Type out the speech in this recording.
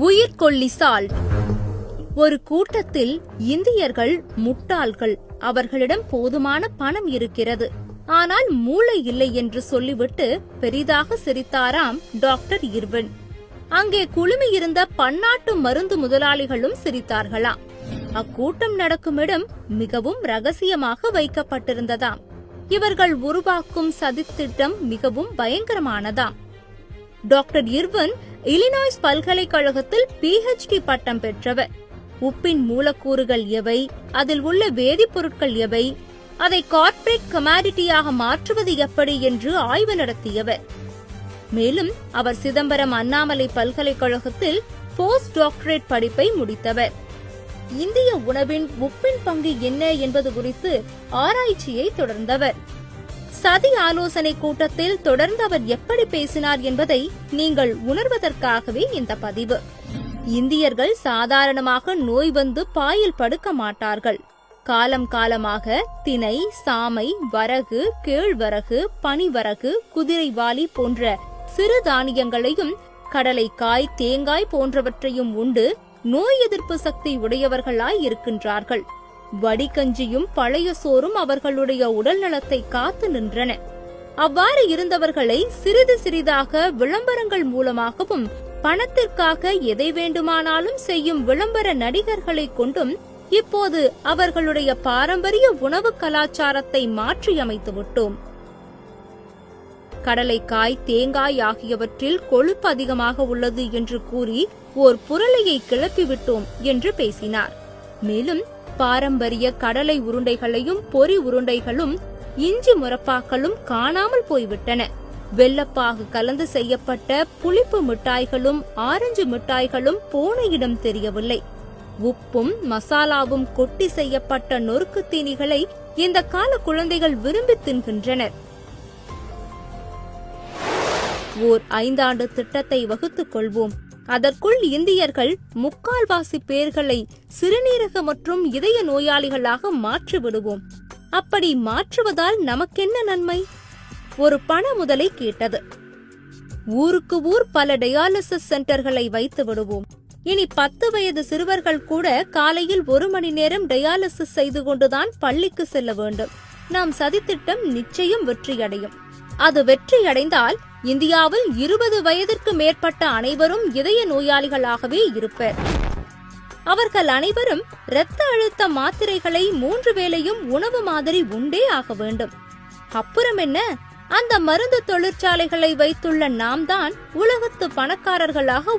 உயிர்கொல்லி salt. ஒரு கூட்டத்தில் இந்தியர்கள் முட்டாள்கள், அவர்களிடம் போதுமான பணம் இருக்கிறது, ஆனால் மூளை இல்லை என்று சொல்லிவிட்டு பெரிதாக சிரித்தாராம் டாக்டர் இர்வின். அங்கே குழுமியிருந்த பன்னாட்டு மருந்து முதலாளிகளும் சிரித்தார்களாம். அக்கூட்டம் நடக்கும் இடம் மிகவும் ரகசியமாக வைக்கப்பட்டிருந்ததாம். இவர்கள் உருவாக்கும் சதித்திட்டம் மிகவும் பயங்கரமானதாம். டாக்டர் இர்வின் இலினாய்ஸ் பல்கலைக்கழகத்தில் PhD பட்டம் பெற்றவர். உப்பின் மூலக்கூறுகள் எவை, அதில் உள்ள வேதிப்பொருட்கள் எவை, அதை கார்ப்பரேட் கமாடிட்டியாக மாற்றுவது எப்படி என்று ஆய்வு நடத்தியவர். மேலும் அவர் சிதம்பரம் அண்ணாமலை பல்கலைக்கழகத்தில் போஸ்ட் டாக்டரேட் படிப்பை முடித்தவர். இந்திய உணவின் உப்பின் பங்கு என்ன என்பது குறித்து ஆராய்ச்சியை தொடர்ந்தவர். சதி ஆலோசனை கூட்டத்தில் தொடர்ந்து அவர் எப்படி பேசினார் என்பதை நீங்கள் உணர்வதற்காகவே இந்த பதிவு. இந்தியர்கள் சாதாரணமாக நோய் வந்து பாயில் படுக்க மாட்டார்கள். காலம் காலமாக திணை, சாமை, வரகு, கேழ்வரகு, பனிவரகு, குதிரைவாலி போன்ற சிறு தானியங்களையும் கடலைக்காய், தேங்காய் போன்றவற்றையும் உண்டு நோய் எதிர்ப்பு சக்தி உடையவர்களாய் இருக்கின்றார்கள். வடிகஞ்சியும் பழைய சோறும் அவர்களுடைய உடல் நலத்தை காத்து நின்றன. அவ்வாறு இருந்தவர்களை சிறிது சிறிதாக விளம்பரங்கள் மூலமாகவும் பணத்திற்காக எதை வேண்டுமானாலும் செய்யும் விளம்பர நடிகர்களை கொண்டும் இப்போது அவர்களுடைய பாரம்பரிய உணவு கலாச்சாரத்தை மாற்றியமைத்து விட்டோம். கடலைக்காய், தேங்காய் ஆகியவற்றில் கொழுப்பு அதிகமாக உள்ளது என்று கூறி ஓர் புரளையை கிளப்பிவிட்டோம் என்று பேசினார். மேலும் பாரம்பரிய கடலை உருண்டைகளையும் பொறி உருண்டைகளும் இஞ்சி முரப்பாக்களும் காணாமல் போய்விட்டன. வெல்லப்பாகு கலந்து செய்யப்பட்ட புளிப்பு மிட்டாய்களும் ஆரஞ்சு மிட்டாய்களும் போன இடம் தெரியவில்லை. உப்பும் மசாலாவும் கொட்டி செய்யப்பட்ட நொறுக்கு தீனிகளை இந்த கால குழந்தைகள் விரும்பி தின்கின்றனர். ஓர் 5 ஆண்டு திட்டத்தை வகுத்துக் கொள்வோம். அதற்குள் இந்தியர்கள் 3/4 பேர்களை சிறுநீரக மற்றும் இதய நோயாளிகளாக மாற்றி விடுவோம். அப்படி மாற்றுவதால் நமக்கென்ன நன்மை? ஒரு பண முதலை கேட்டது. ஊருக்கு ஊர் பல டயாலிசிஸ் சென்டர்களை வைத்து விடுவோம். இனி 10 வயது சிறுவர்கள் கூட காலையில் 1 மணி நேரம் டயாலிசிஸ் செய்து கொண்டுதான் பள்ளிக்கு செல்ல வேண்டும். நாம் சதித்திட்டம் நிச்சயம் வெற்றியடையும். அது வெற்றியடைந்தால் இந்தியாவில் 20 வயதிற்கு மேற்பட்ட அனைவரும் இதய நோயாளிகளாகவே இருப்பர். அவர்கள் அனைவரும் இரத்த அழுத்த மாத்திரைகளை 3 வேளையும் உணவு மாதிரி உண்டே ஆக வேண்டும். அப்புறம் என்ன, அந்த மருந்து தொழிற்சாலைகளை வைத்துள்ள நாம் தான் உலகத்து பணக்காரர்களாக